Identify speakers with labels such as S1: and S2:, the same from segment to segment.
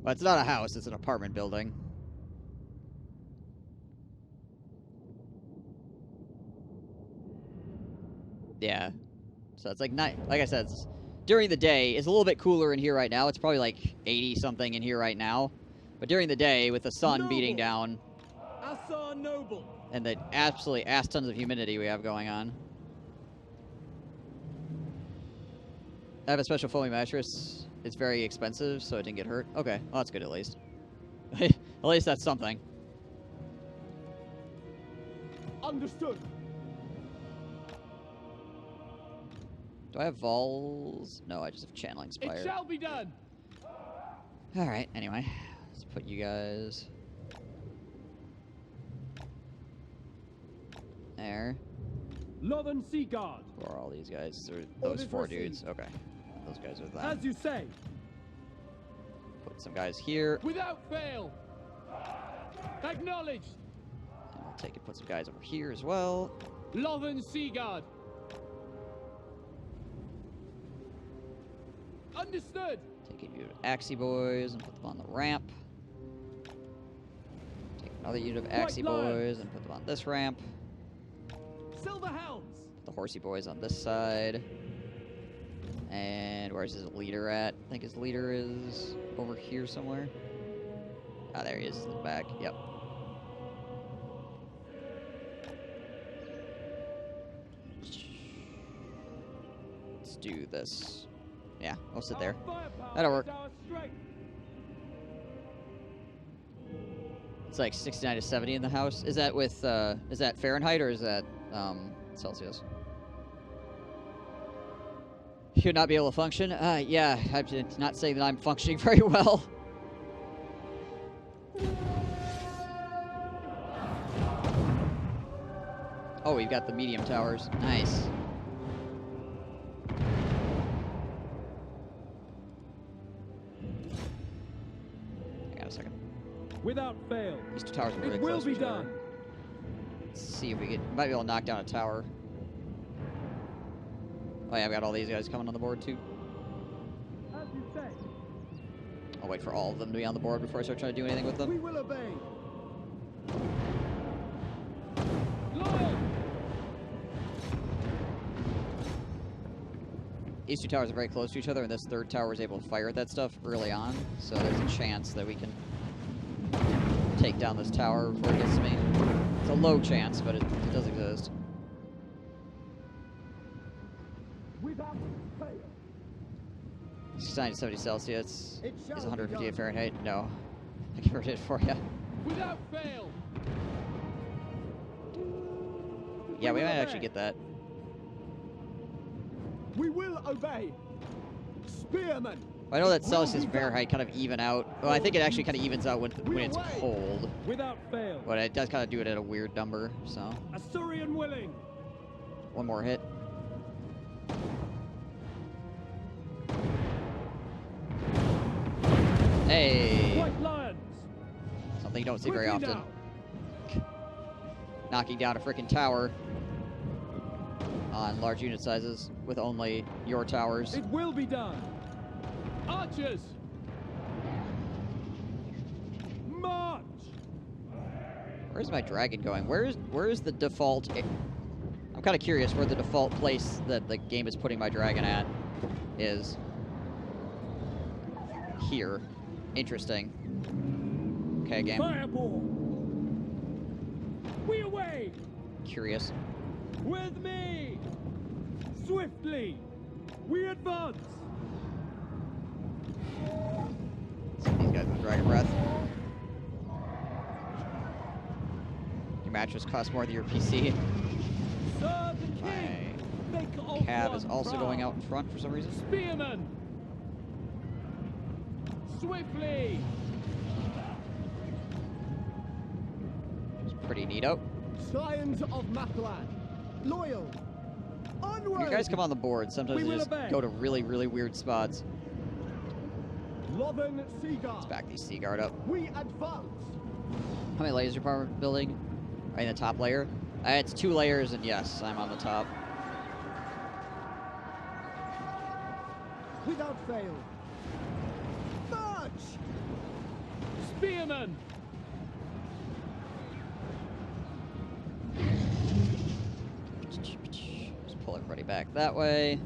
S1: But it's not a house, it's an apartment building. Yeah. So it's like like I said, it's, during the day, it's a little bit cooler in here right now. It's probably like 80 something in here right now. But during the day, with the sun beating down, and the absolutely ass tons of humidity we have going on. I have a special foamy mattress. It's very expensive, so it didn't get hurt. Okay, well, that's good at least. At least that's something.
S2: Understood.
S1: Do I have vols? No, I just have channeling spire.
S2: It shall be done.
S1: All right. Anyway, let's put you guys there.
S2: Lothern Sea Guard.
S1: Who are all these guys? Those four dudes. Okay, those guys are that.
S2: As you say.
S1: Put some guys here.
S2: Without fail. Acknowledged.
S1: And I'll take and put some guys over here as well.
S2: Lothern Sea Guard. Understood.
S1: Take a unit of Axie boys and put them on the ramp. Take another unit of Axie boys and put them on this ramp.
S2: Silver Hounds.
S1: Put the horsey boys on this side. And where's his leader at? I think his leader is over here somewhere. Ah, there he is in the back. Yep. Let's do this. Yeah, I'll sit there. That'll work. It's like 69 to 70 in the house. Is that with, is that Fahrenheit or is that, Celsius? Should not be able to function? Yeah, I'm not saying that I'm functioning very well. Oh, we've got the medium towers. Nice. Hang on a second.
S2: Without fail.
S1: These two towers are really close to each other. Let's see if we might be able to knock down a tower. Oh yeah, I've got all these guys coming on the board too.
S2: As you say.
S1: I'll wait for all of them to be on the board before I start trying to do anything with them.
S2: We will obey. Loyal.
S1: These two towers are very close to each other, and this third tower is able to fire at that stuff early on, so there's a chance that we can take down this tower before it gets to me. It's a low chance, but it does exist.
S2: Without fail.
S1: 69 to 70 Celsius is 158 Fahrenheit. No, I converted it for you.
S2: Without fail.
S1: Yeah, we might actually get that.
S2: We will obey. Spearmen.
S1: I know that Celsius and Fahrenheit kind of even out. Well, I think it actually kind of evens out when it's cold.
S2: Without fail.
S1: But it does kind of do it at a weird number, so.
S2: Asturian willing.
S1: One more hit. Hey!
S2: White Lions.
S1: Something you don't see very often. Knocking down a freaking tower on large unit sizes with only your towers.
S2: It will be done. Archers. March.
S1: Where's my dragon going? Where is the default? I'm kind of curious where the default place that the game is putting my dragon at is. Here. Interesting. Okay, game.
S2: Fireball. We away.
S1: Curious.
S2: With me. Swiftly. We advance.
S1: These guys with dragon breath. Your mattress costs more than your PC.
S2: Serve the king.
S1: My cab is also going out in front for some reason.
S2: Spearmen. Swiftly.
S1: It's pretty neato.
S2: Scions of Matlan. Loyal. Onward.
S1: When your guys come on the board, sometimes they just go to really, really weird spots.
S2: Lothern Sea Guard.
S1: Let's back these Sea Guard up.
S2: We advance.
S1: How many layers are building? Right in the top layer? It's 2 layers, and yes, I'm on the top.
S2: Without fail. March! Spearman!
S1: Just pull everybody back that way.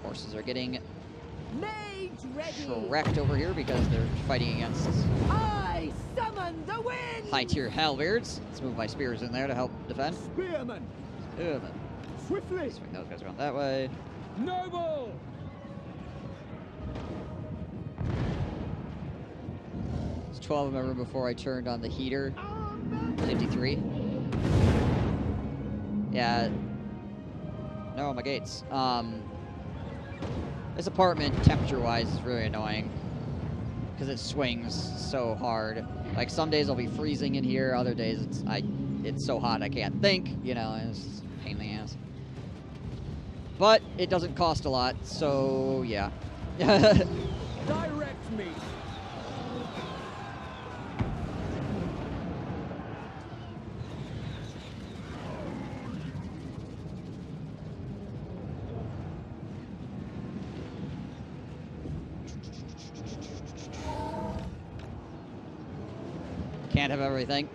S1: Horses are getting
S3: Mage ready!
S1: wrecked over here because they're fighting against
S3: I summon the wind!
S1: high-tier halberds. Let's move my spears in there to help defend.
S2: Spearman!
S1: Spearmen.
S2: Swiftly!
S1: Swing those guys around that way.
S2: Noble!
S1: There's 12 in my room before I turned on the heater. 53. Yeah. No, my gates. This apartment, temperature-wise, is really annoying because it swings so hard. Like some days I'll be freezing in here, other days it's so hot I can't think. You know, and it's just a pain in the ass. But it doesn't cost a lot, so yeah.
S2: Direct me!
S1: Can't have everything.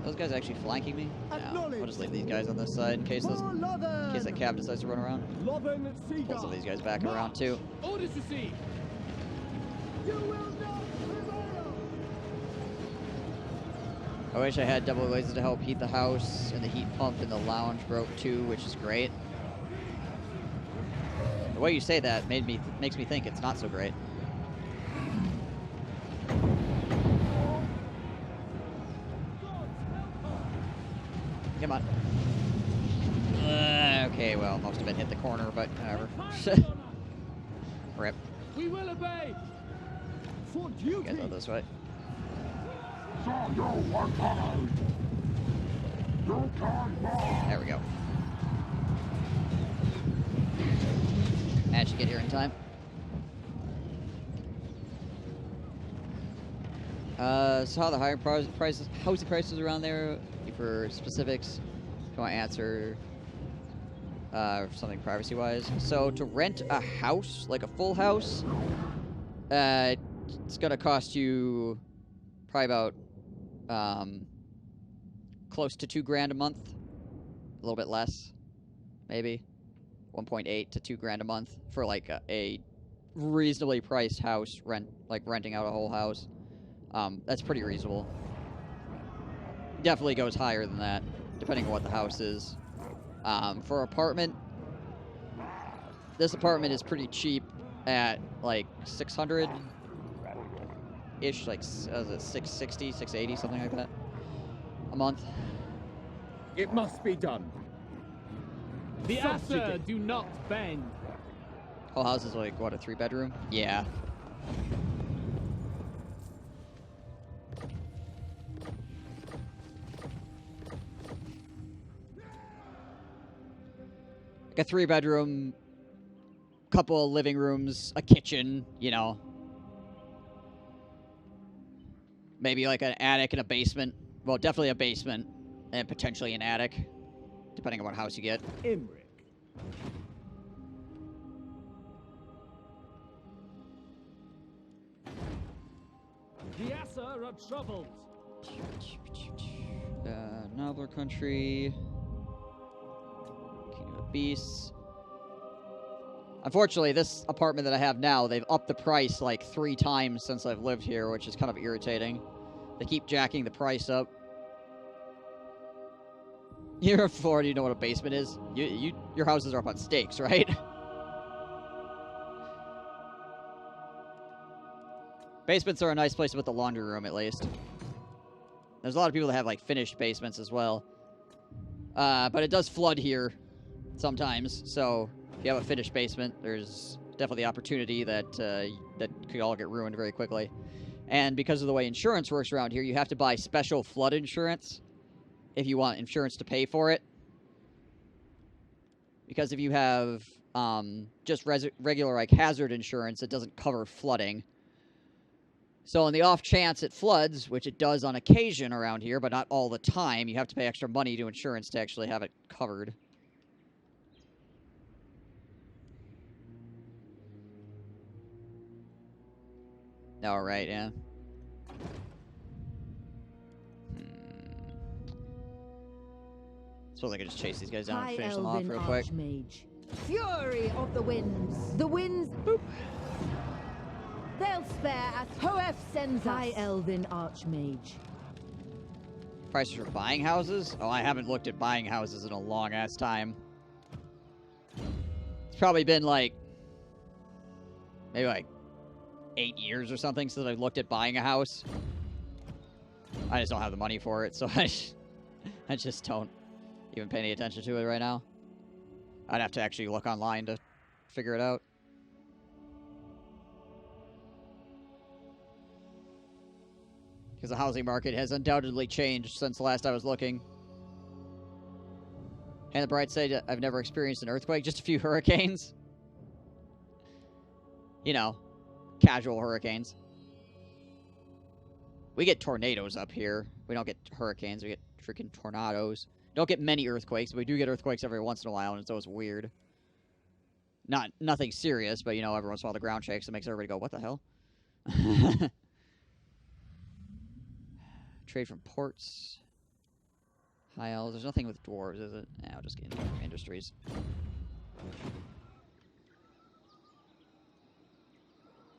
S1: Those guys actually flanking me? No. We'll just leave these guys on this side in case that cab decides to run around.
S2: Loven at sea
S1: Pull some of these guys back around too.
S2: Orders received! You will not prevail!
S1: I wish I had double glazes to help heat the house, and the heat pump in the lounge broke too, which is great. The way you say that makes me think it's not so great. Come on. Okay, well, most of it hit the corner, but whatever. Rip.
S2: We will obey! For
S1: You
S2: duty!
S1: guys go this way. There we go. Managed to get here in time. So how the higher prices, housing prices around there? For specifics, if you want to answer something privacy-wise. So to rent a house, like a full house, it's gonna cost you probably about close to $2,000 a month, a little bit less, maybe 1.8 to $2,000 a month for like a reasonably priced house renting out a whole house. That's pretty reasonable. Definitely goes higher than that, depending on what the house is. For apartment, this apartment is pretty cheap at like 600-ish, like 660, 680, something like that, a month.
S2: It must be done. The Asa do not bend.
S1: Whole house is like, what, a 3-bedroom? Yeah. Like a 3-bedroom, couple of living rooms, a kitchen, you know. Maybe like an attic and a basement. Well, definitely a basement and potentially an attic, depending on what house you get.
S2: Imric. The Asa are troubled.
S1: Nobbler Country. Kingdom of Beasts. Unfortunately, this apartment that I have now, they've upped the price like 3 times since I've lived here, which is kind of irritating. They keep jacking the price up. You're in Florida, you know what a basement is? Your houses are up on stakes, right? Basements are a nice place to put the laundry room, at least. There's a lot of people that have, like, finished basements as well. But it does flood here sometimes, so if you have a finished basement, there's definitely the opportunity that that could all get ruined very quickly. And because of the way insurance works around here, you have to buy special flood insurance if you want insurance to pay for it. Because if you have just regular, like, hazard insurance, it doesn't cover flooding. So on the off chance it floods, which it does on occasion around here, but not all the time, you have to pay extra money to insurance to actually have it covered. All right, yeah. Suppose I could just chase these guys down and finish them off real quick.
S3: Archmage. Fury of the winds. The winds. Boop. They'll spare us. Hoef sends High Elven Archmage.
S1: Prices for buying houses? Oh, I haven't looked at buying houses in a long-ass time. It's probably been like... maybe like 8 years or something since I've looked at buying a house. I just don't have the money for it, so I just don't even pay any attention to it right now. I'd have to actually look online to figure it out. Because the housing market has undoubtedly changed since the last I was looking. And the bright side, I've never experienced an earthquake, just a few hurricanes. You know, casual hurricanes. We get tornadoes up here. We don't get hurricanes, we get freaking tornadoes. Don't get many earthquakes, but we do get earthquakes every once in a while, and it's always weird. Nothing serious, but you know, every once in a while the ground shakes and makes everybody go, what the hell? Trade from ports. High elves. There's nothing with dwarves, is it? I'll just get into industries.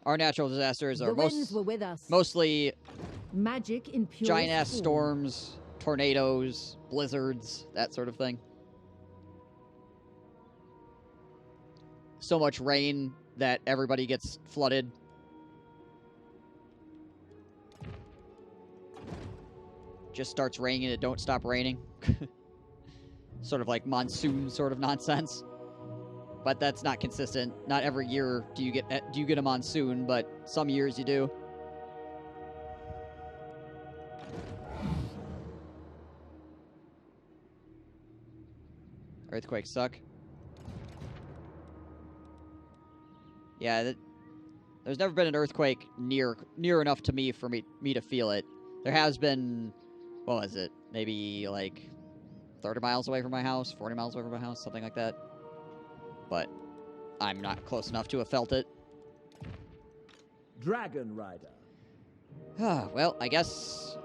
S1: Our natural disasters are mostly
S3: magic in pure
S1: giant-ass storms, tornadoes, blizzards, that sort of thing. So much rain that everybody gets flooded. Just starts raining and it don't stop raining. Sort of like monsoon sort of nonsense. But that's not consistent. Not every year do you get a monsoon, but some years you do. Earthquakes suck. Yeah, there's never been an earthquake near enough to me for me to feel it. There has been, what was it? Maybe like 30 miles away from my house, 40 miles away from my house, something like that. But I'm not close enough to have felt it.
S2: Dragon Rider.
S1: Well, I guess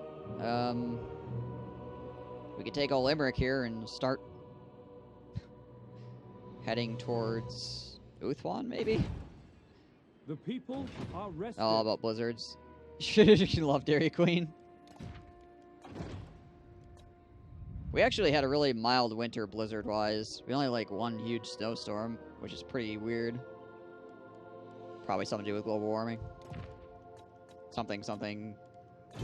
S1: we could take old Limerick here and start heading towards Uthwan, maybe?
S2: The people are resting.
S1: All about blizzards. You love Dairy Queen. We actually had a really mild winter blizzard-wise. We only had like one huge snowstorm, which is pretty weird. Probably something to do with global warming. Something,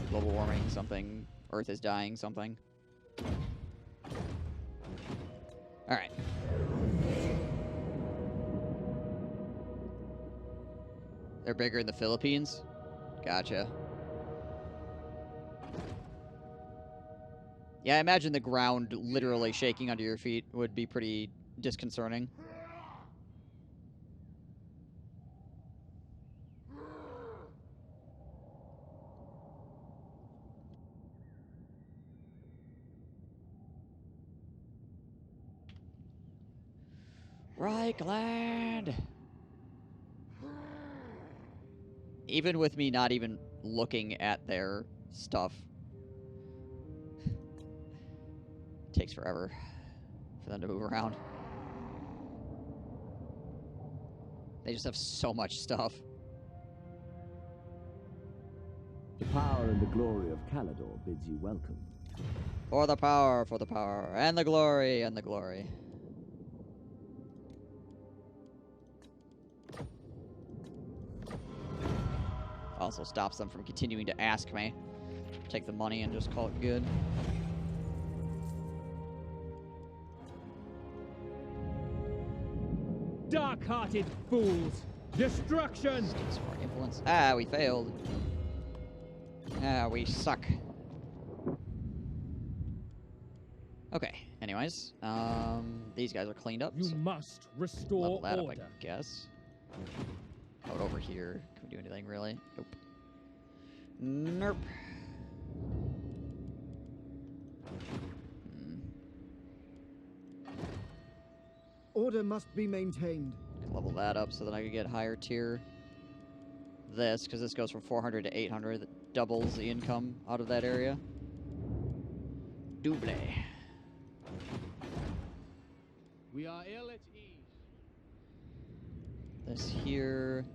S1: global warming, something, Earth is dying, something. Alright. They're bigger in the Philippines? Gotcha. Yeah, I imagine the ground literally shaking under your feet would be pretty disconcerting. Reichland! Even with me not even looking at their stuff, it takes forever for them to move around. They just have so much stuff.
S4: The power and the glory of Caledor bids you welcome.
S1: For the power, and the glory, and the glory. Also stops them from continuing to ask me. Take the money and just call it good.
S2: Dark-hearted fools! Destruction!
S1: Stakes for influence. Ah, we failed. Ah, we suck. Okay, anyways. These guys are cleaned up.
S2: You
S1: So
S2: must restore
S1: level that
S2: order.
S1: up, I guess. Out over here. Can we do anything, really? Nope. Nope.
S5: Order must be maintained.
S1: Level that up so that I could get higher tier. This, because this goes from 400 to 800. That doubles the income out of that area. Double.
S2: We are ill at ease.
S1: This here.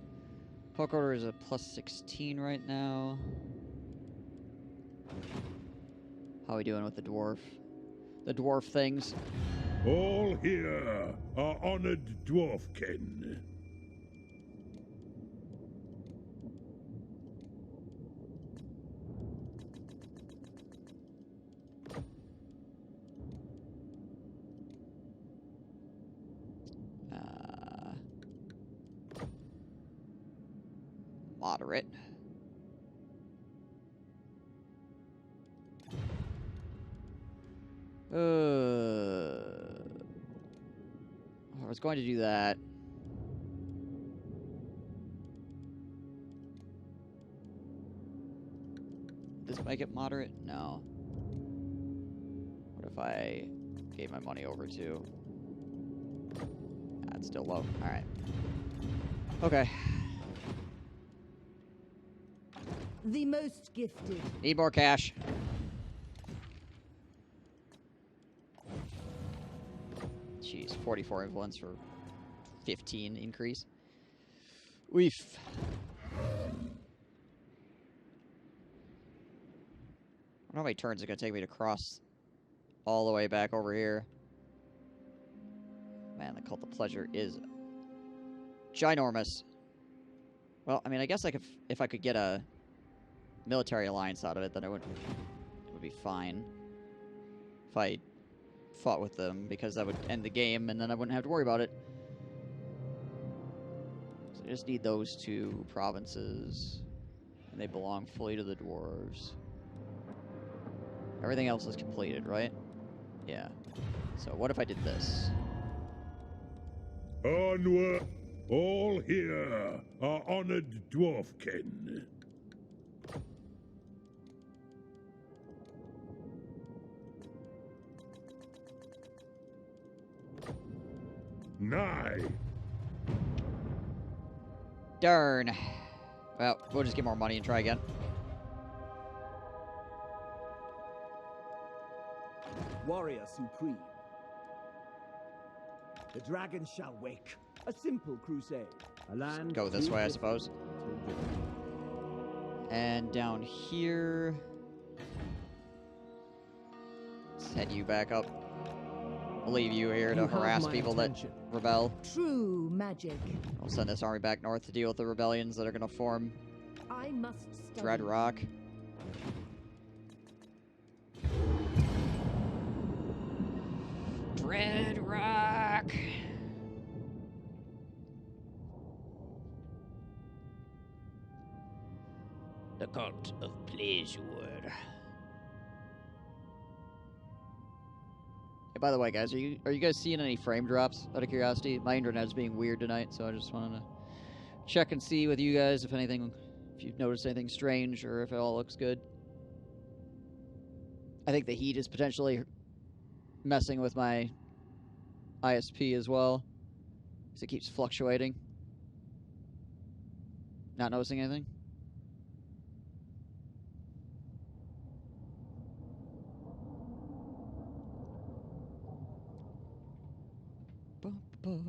S1: Poke order is a plus 16 right now. How are we doing with the dwarf? The dwarf things.
S6: All here are honored dwarfkin.
S1: Moderate. I was going to do that. Does this make it moderate? No. What if I gave my money over to... That's still low. Alright. Okay.
S3: The most gifted.
S1: Need more cash. Jeez, 44 influence for 15 increase. Weef. I don't know how many turns it's going to take me to cross all the way back over here. Man, the Cult of Pleasure is ginormous. Well, I mean, I guess if I could get a military alliance out of it, then it would be fine. If I fought with them, because that would end the game, and then I wouldn't have to worry about it. So I just need those two provinces, and they belong fully to the dwarves. Everything else is completed, right? Yeah. So what if I did this?
S6: Onward! All here are honored dwarfkin. Nigh.
S1: Darn. Well, we'll just get more money and try again.
S5: Warrior supreme. The dragon shall wake. A simple crusade. A land.
S1: Go this way, I suppose. And down here... Let's head you back up. I'll leave you here to harass people that rebel.
S3: True magic.
S1: I'll send this army back north to deal with the rebellions that are going to form.
S3: I must study.
S1: Dread Rock. Dread Rock! The Cult of Pleasure. Hey, by the way, guys, are you guys seeing any frame drops, out of curiosity? My internet's being weird tonight, so I just wanted to check and see with you guys if you've noticed anything strange or if it all looks good. I think the heat is potentially messing with my ISP as well, because it keeps fluctuating. Not noticing anything? Look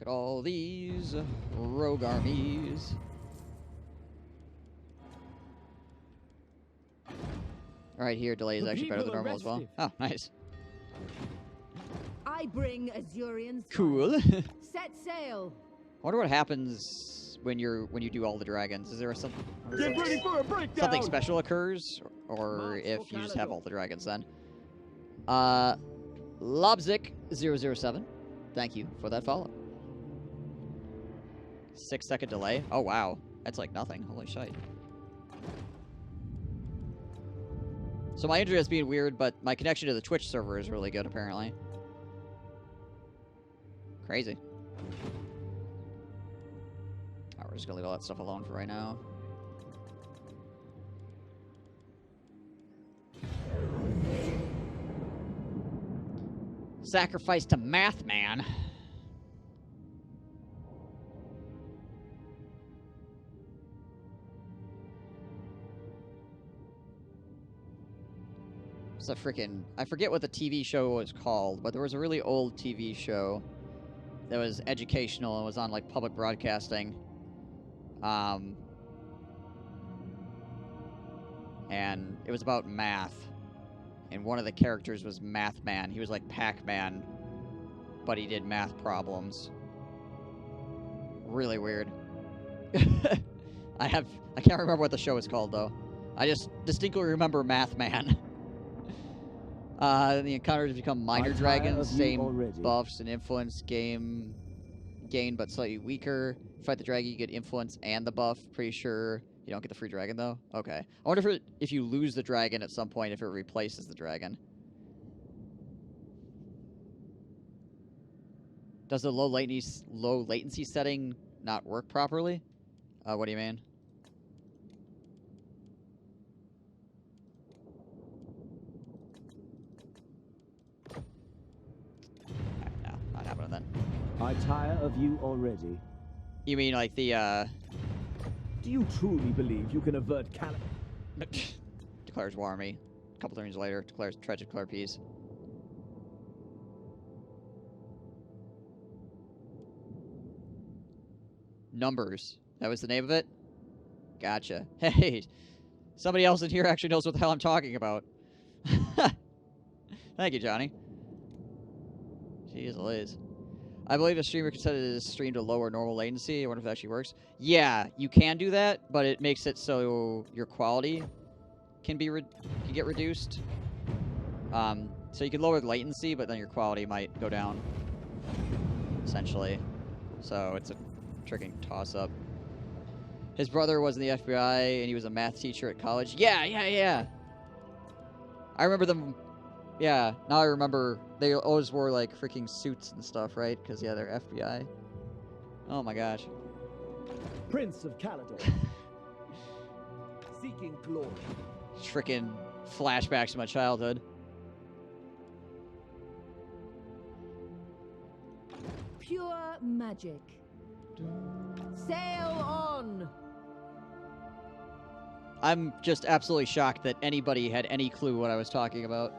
S1: at all these rogue armies. Alright, here, delay is actually better than normal as well. Oh, nice.
S3: I bring Azurian skies.
S1: Cool.
S3: Set sail.
S1: I wonder what happens when you do all the dragons. Is there something special occurs, or if you just have all the dragons then? Lobzik007, thank you for that follow. 6-second delay. Oh wow, that's like nothing. Holy shit. So my internet's being weird, but my connection to the Twitch server is really good apparently. Crazy. We're just gonna leave all that stuff alone for right now. Sacrifice to Math Man. It's a freaking... I forget what the TV show was called, but there was a really old TV show that was educational and was on, like, public broadcasting. And it was about math. And one of the characters was Math Man. He was like Pac-Man, but he did math problems. Really weird. I can't remember what the show is called, though. I just distinctly remember Math Man. The encounters become minor dragons, same buffs and influence gain, but slightly weaker. Fight the dragon, you get influence and the buff. Pretty sure you don't get the free dragon, though. Okay. I wonder if you lose the dragon at some point, if it replaces the dragon. Does the low latency setting not work properly? What do you mean? No, not happening then.
S4: I tire of you already.
S1: You mean like the,
S5: Do you truly believe you can avert Caledor?
S1: Declares war army. A couple turns later, tries to declare peace. Numbers. That was the name of it? Gotcha. Hey, somebody else in here actually knows what the hell I'm talking about. Thank you, Johnny. Jeez Louise. I believe a streamer can set his stream to lower normal latency. I wonder if that actually works. Yeah, you can do that, but it makes it so your quality can get reduced. So you can lower the latency, but then your quality might go down, essentially. So it's a tricky toss-up. His brother was in the FBI, and he was a math teacher at college. Yeah. I remember them. Yeah, now I remember they always wore, like, freaking suits and stuff, right? Because, yeah, they're FBI. Oh, my gosh.
S5: Prince of Caledor. Seeking glory.
S1: Freaking flashbacks to my childhood.
S3: Pure magic. Sail on!
S1: I'm just absolutely shocked that anybody had any clue what I was talking about.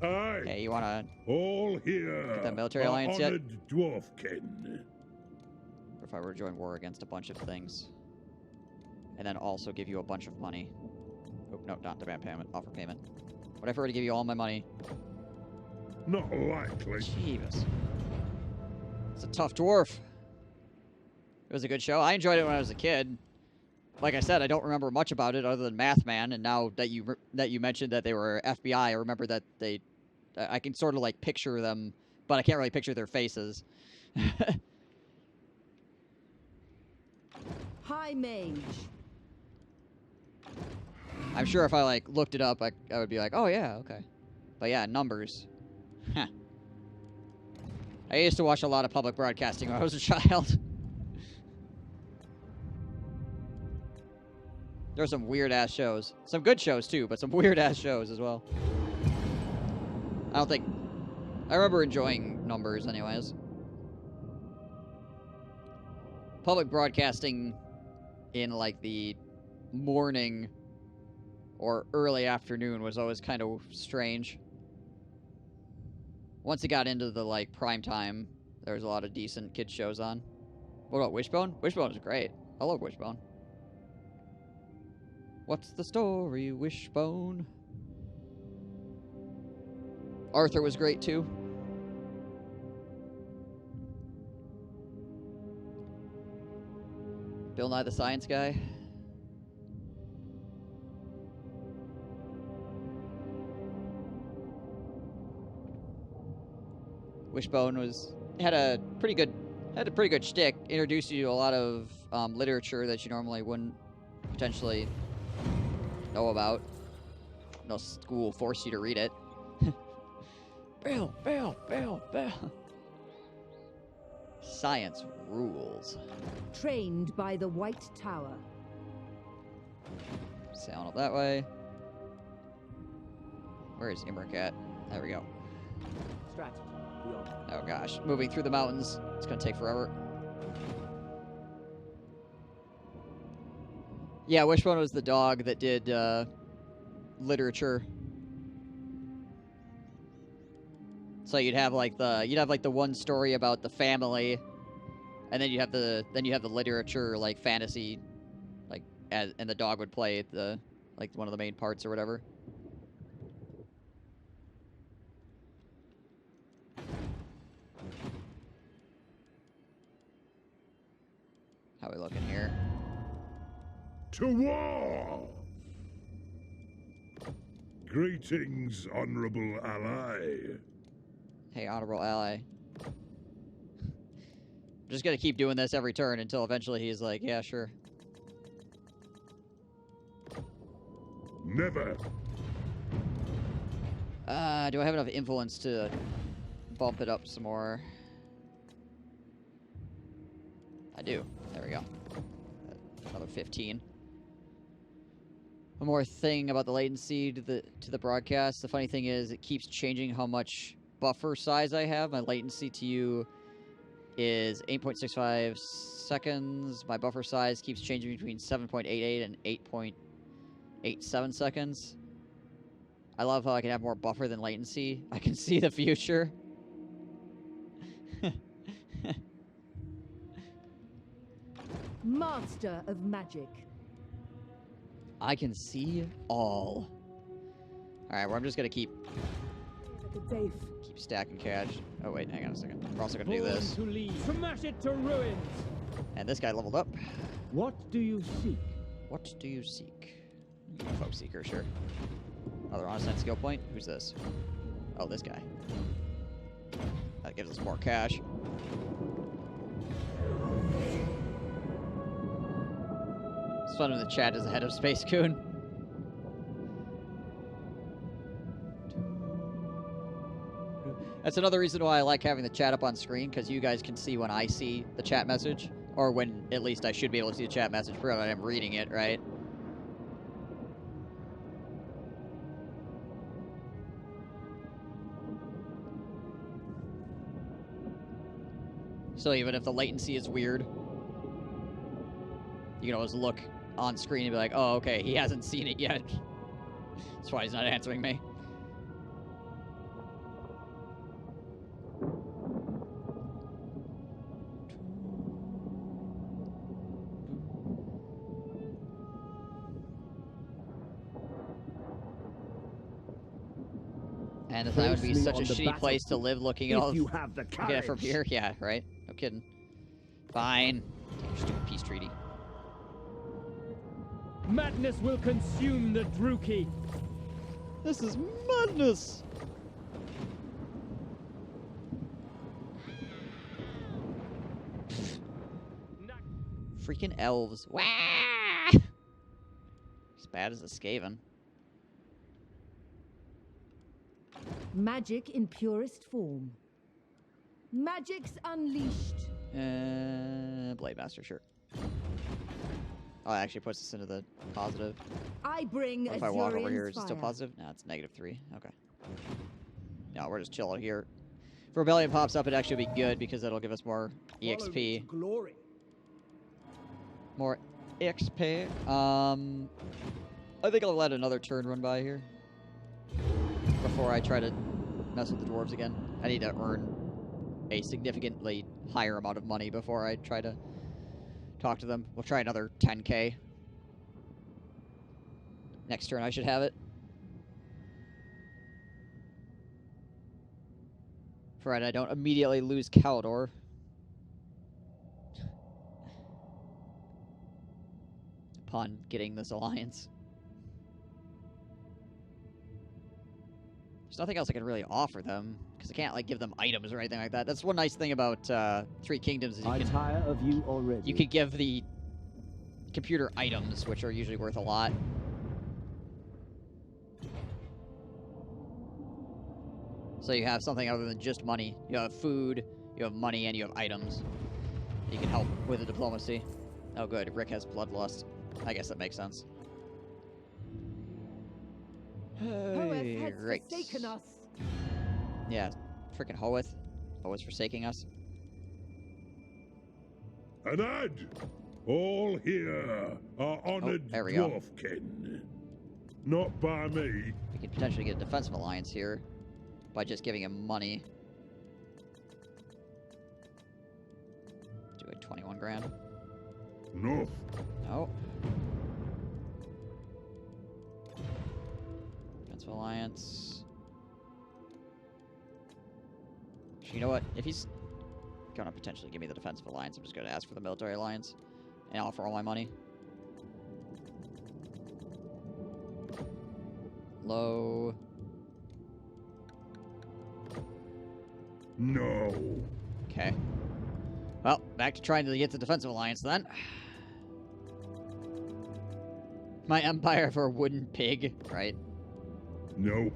S1: Okay, you wanna
S6: all here
S1: get that military alliance yet?
S6: Dwarfkin.
S1: Or if I were to join war against a bunch of things. And then also give you a bunch of money. Oh, no, not demand payment. Offer payment. What if I were to give you all my money?
S6: Not likely.
S1: Jeebus. It's a tough dwarf. It was a good show. I enjoyed it when I was a kid. Like I said, I don't remember much about it other than Math Man, and now that you mentioned that they were FBI, I remember that I can sort of like picture them, but I can't really picture their faces.
S3: High mage.
S1: I'm sure if I like looked it up, I would be like, oh yeah, okay. But yeah, numbers. Huh. I used to watch a lot of public broadcasting when I was a child. There were some weird-ass shows. Some good shows, too, but some weird-ass shows as well. I remember enjoying numbers, anyways. Public broadcasting in, like, the morning or early afternoon was always kind of strange. Once it got into the, like, prime time, there was a lot of decent kid shows on. What about Wishbone? Wishbone was great. I love Wishbone. What's the story, Wishbone? Arthur was great, too. Bill Nye the Science Guy. Wishbone had a pretty good shtick. Introduced you to a lot of literature that you normally wouldn't potentially know about. No school forced you to read it. Bill. Science rules.
S3: Trained by the White Tower.
S1: Sailing up that way. Where is Imric at? There we go.
S5: Strategy. Beyond.
S1: Oh gosh, moving through the mountains. It's gonna take forever. Yeah, which one was the dog that did literature? So you'd have like the one story about the family, and then you have the literature like fantasy, like and the dog would play the like one of the main parts or whatever. How are we looking here?
S6: To war! Greetings, honorable ally.
S1: Hey, honorable ally. I'm just gonna keep doing this every turn until eventually he's like, yeah, sure.
S6: Never.
S1: Do I have enough influence to bump it up some more? I do. There we go. Another 15. One more thing about the latency to the broadcast. The funny thing is it keeps changing how much buffer size I have. My latency to you is 8.65 seconds. My buffer size keeps changing between 7.88 and 8.87 seconds. I love how I can have more buffer than latency. I can see the future.
S3: Master of magic.
S1: I can see all. Alright, well, I'm just gonna keep stacking cash. Oh wait, hang on a second. We're also gonna do
S2: Born
S1: this.
S2: to lead. Smash it to ruins.
S1: And this guy leveled up.
S5: What do you seek?
S1: What do you seek? Folk Seeker, sure. Another honest skill point. Who's this? Oh, this guy. That gives us more cash. It's fun when the chat is ahead of Spacegoon. That's another reason why I like having the chat up on screen, because you guys can see when I see the chat message, or when at least I should be able to see the chat message, provided I'm reading it, right? So even if the latency is weird, you can always look on screen and be like, oh, okay, he hasn't seen it yet. That's why he's not answering me. And that would be such a shitty place to live looking at all
S5: you have the
S1: looking at it from here. Yeah, right? No kidding. Fine. Take your stupid peace treaty.
S2: Madness will consume the Druki.
S1: This is madness! Freaking elves. Wah! As bad as the Skaven.
S3: Magic in purest form. Magic's unleashed.
S1: Blade Master, sure. Oh, it actually puts us into the positive.
S3: I bring
S1: What if I walk over
S3: Azurian's
S1: here? Is it still
S3: fire.
S1: positive? No, it's -3. Okay. No, we're just chilling here. If Rebellion pops up, it'd actually be good because that'll give us more EXP.
S5: Glory.
S1: More XP. I think I'll let another turn run by here before I try to mess with the dwarves again. I need to earn a significantly higher amount of money before I try to talk to them. We'll try another 10k. Next turn I should have it. Provided I don't immediately lose Caledor. Upon getting this alliance. There's nothing else I can really offer them, because I can't like give them items or anything like that. That's one nice thing about Three Kingdoms is
S4: I tire of you already.
S1: you can give the computer items, which are usually worth a lot. So you have something other than just money. You have food, You have money and you have items. You can help with the diplomacy. Oh, good. Rick has bloodlust. I guess that makes sense.
S3: Hoeth has
S1: Right.
S3: forsaken us.
S1: Yeah, freaking Hoeth. Hoeth's forsaking us.
S6: Adad! All here are honored
S1: there we go.
S6: dwarfkin. Not by me.
S1: We could potentially get a defensive alliance here by just giving him money. Do it 21 grand.
S6: No.
S1: No. Defensive alliance. You know what? If he's gonna potentially give me the defensive alliance, I'm just gonna ask for the military alliance and offer all my money. Low.
S6: No.
S1: Okay. Well, back to trying to get the defensive alliance then. My empire for a wooden pig, right?
S6: Nope.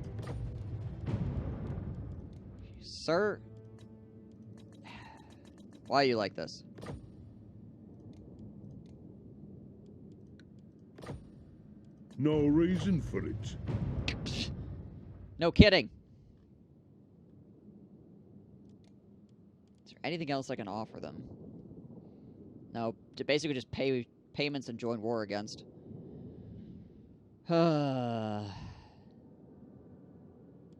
S1: Sir? Why are you like this?
S6: No reason for it.
S1: No kidding. Is there anything else I can offer them? No, to basically just pay payments and join war against. But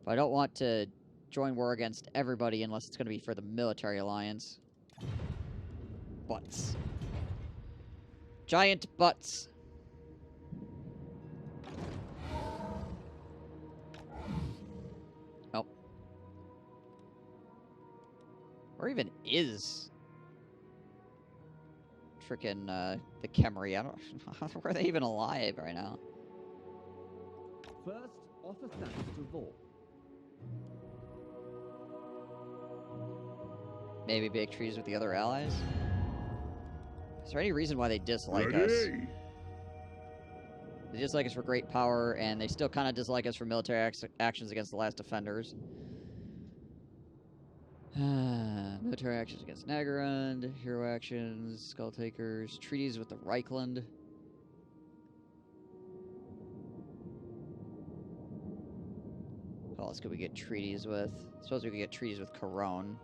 S1: I don't want to join war against everybody unless it's going to be for the military alliance. Butts. Giant butts. Oh. Where even is frickin' the Khemri? I don't. Where are they even alive right now?
S5: First, offer thanks to Vor.
S1: Maybe big trees with the other allies? Is there any reason why they dislike us?
S6: Ready?
S1: They dislike us for great power, and they still kind of dislike us for military actions against the last defenders. Military actions against Nagarund, hero actions, Skull Takers, treaties with the Reichland. Who else could we get treaties with? I suppose we could get treaties with Corone,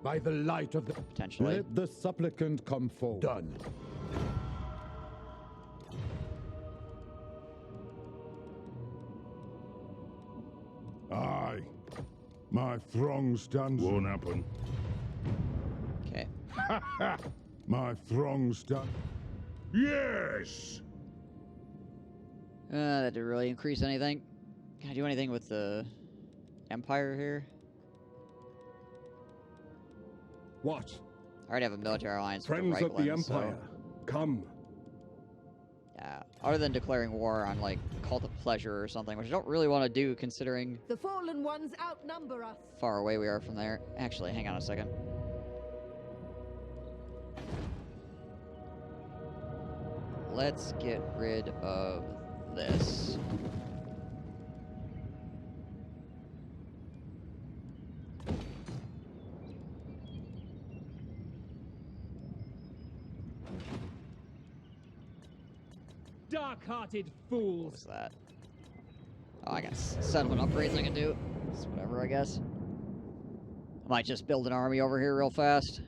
S2: By the light of the...
S1: potentially.
S2: Let the supplicant come forward. Done.
S6: Aye. My throng stands. Won't happen.
S1: Okay.
S6: My throng stands. Yes!
S1: That didn't really increase anything. Can I do anything with the Empire here?
S5: What?
S1: I already have a military alliance with
S5: Friends
S1: the
S5: of the
S1: Reichland, so...
S5: Empire, come.
S1: Yeah, other than declaring war on, like, Cult of Pleasure or something, which I don't really want to do considering
S3: The fallen ones outnumber us.
S1: far away we are from there. Actually, hang on a second. Let's get rid of this.
S2: Dark-hearted fools.
S1: What's that? Oh, I got settlement upgrades I can do. It's whatever, I guess. I might just build an army over here real fast.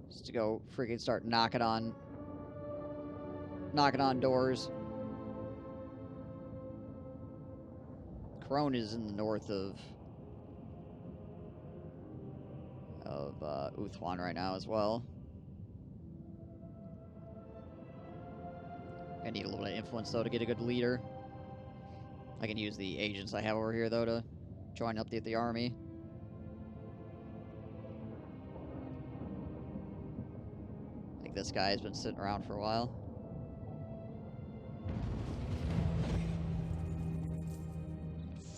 S1: Just to go freaking start knocking on doors. Corone is in the north of Uthwan right now as well. I need a little bit of influence though to get a good leader. I can use the agents I have over here though to join up the army. I think this guy has been sitting around for a while.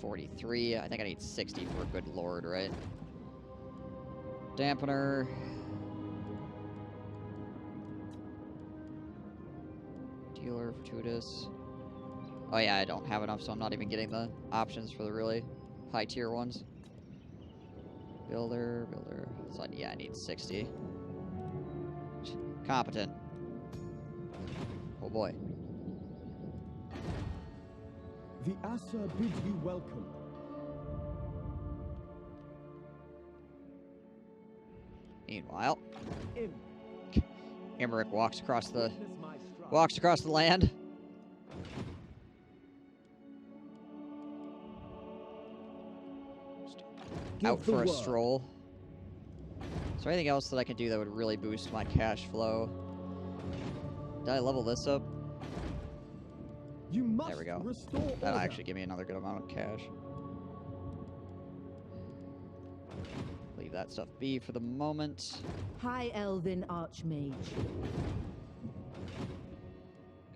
S1: $43. I think I need 60 for a good lord, right? Dampener. Dealer, fortuitous. Oh yeah, I don't have enough, so I'm not even getting the options for the really high tier ones. Builder. So yeah, I need 60. Competent. Oh boy.
S5: The Asa bids you welcome.
S1: Meanwhile,
S5: In.
S1: Emmerich walks across the
S5: Witness my stride.
S1: land.
S5: Give
S1: Out
S5: the
S1: for a
S5: word.
S1: stroll. Is there anything else that I can do that would really boost my cash flow? Did I level this up?
S5: You must
S1: There we go.
S5: restore
S1: That'll
S5: order.
S1: actually give me another good amount of cash. Leave that stuff be for the moment.
S3: High Elven Archmage.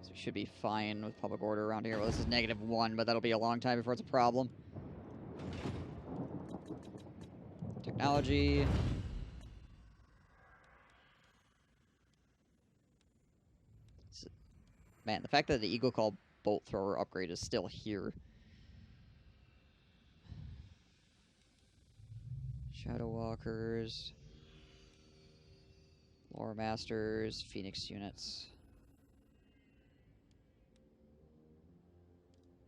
S1: So we should be fine with public order around here. Well, this is -1, but that'll be a long time before it's a problem. Technology. Man, the fact that the Eagle Call Bolt Thrower upgrade is still here. Shadow Walkers. Lore Masters. Phoenix units.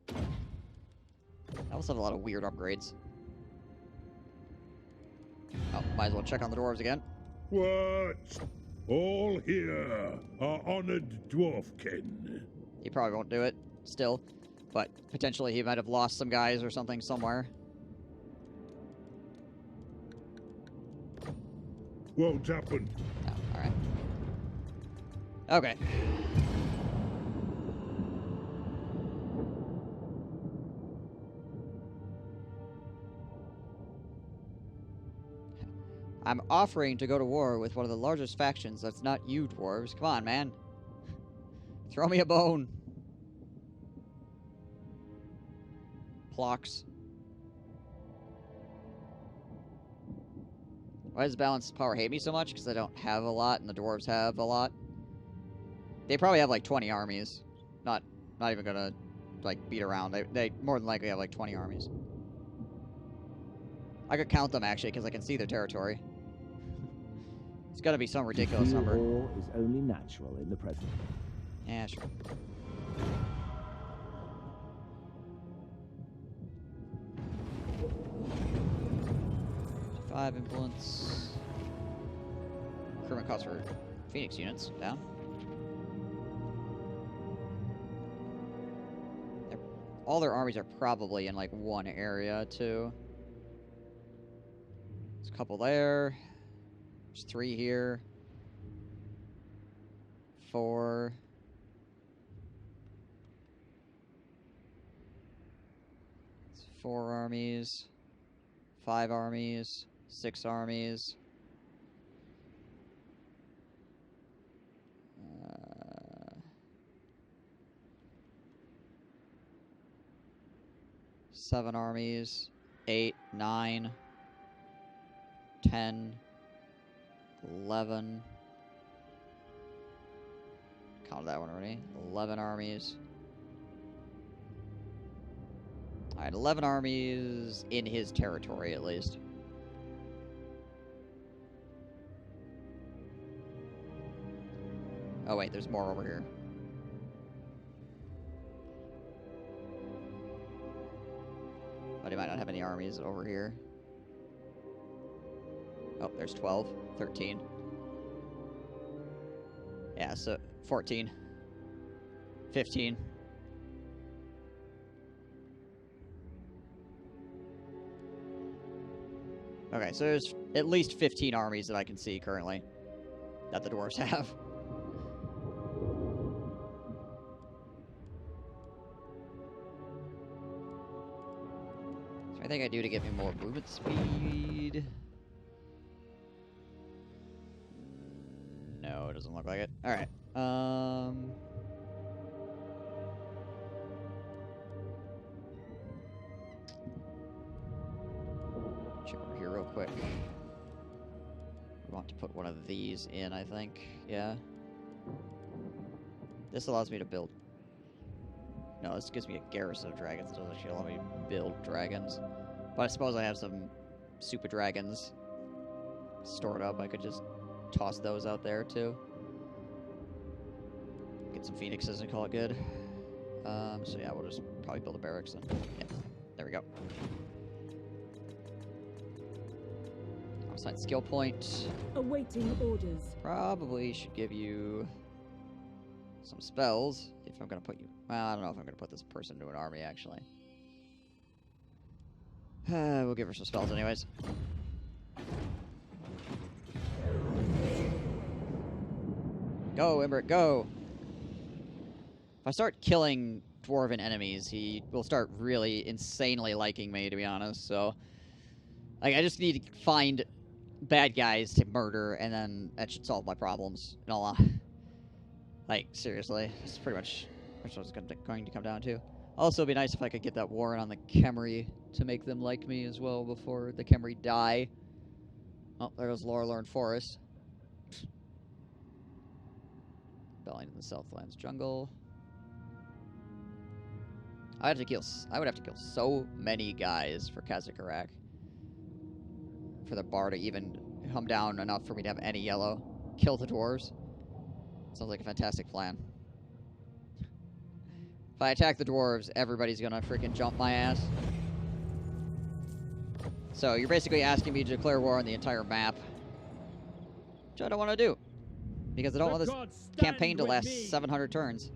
S1: I also have a lot of weird upgrades. Oh, might as well check on the dwarves again.
S6: What? All here are honored dwarfkin.
S1: He probably won't do it still, but potentially he might have lost some guys or something somewhere.
S6: Won't happen.
S1: Oh, alright. Okay. I'm offering to go to war with one of the largest factions that's not you, dwarves. Come on, man. Throw me a bone. Plocks. Why does Balanced Power hate me so much? Because I don't have a lot and the dwarves have a lot. They probably have like 20 armies. Not even gonna like beat around. They more than likely have like 20 armies. I could count them actually because I can see their territory. It's gotta be some ridiculous
S4: To feel
S1: number.
S4: awe is only natural in the present.
S1: Yeah, sure. Five influence. Recruitment costs for Phoenix units down. All their armies are probably in like one area too. There's a couple there. There's 3 here. 4. It's 4 armies. 5 armies. 6 armies. 7 armies. 8, 9. 10. 11. Counted that one already. 11 armies. Alright, 11 armies in his territory at least. Oh wait, there's more over here. But he might not have any armies over here. Oh, there's 12, 13. Yeah, so 14, 15. Okay, so there's at least 15 armies that I can see currently that the dwarves have. Is there anything I do to get me more movement speed? No, it doesn't look like it. Alright. Check over here real quick. We want to put one of these in, I think. Yeah. This allows me to build No, this gives me a garrison of dragons. It doesn't actually allow me to build dragons. But I suppose I have some super dragons stored up. I could just toss those out there, too. Get some phoenixes and call it good. So yeah, we'll just probably build a barracks then. Yeah, there we go. Outside skill point.
S3: Awaiting orders.
S1: Probably should give you some spells if I'm gonna put you. Well, I don't know if I'm gonna put this person into an army actually. We'll give her some spells anyways. Go, Embert, go! If I start killing dwarven enemies, he will start really insanely liking me, to be honest, so... Like, I just need to find bad guys to murder, and then that should solve my problems. In all like, seriously. It's pretty much what it's going to come down to. Also, it'd be nice if I could get that warrant on the Khemri to make them like me as well before the Khemri die. Oh, there goes Lorelorn Forest. Belling in the Southlands Jungle. I would have to kill so many guys for Kazakarak. For the bar to even come down enough for me to have any yellow. Kill the dwarves. Sounds like a fantastic plan. If I attack the dwarves, everybody's gonna freaking jump my ass. So you're basically asking me to declare war on the entire map. Which I don't want to do. Because I don't want this campaign to last 700 turns.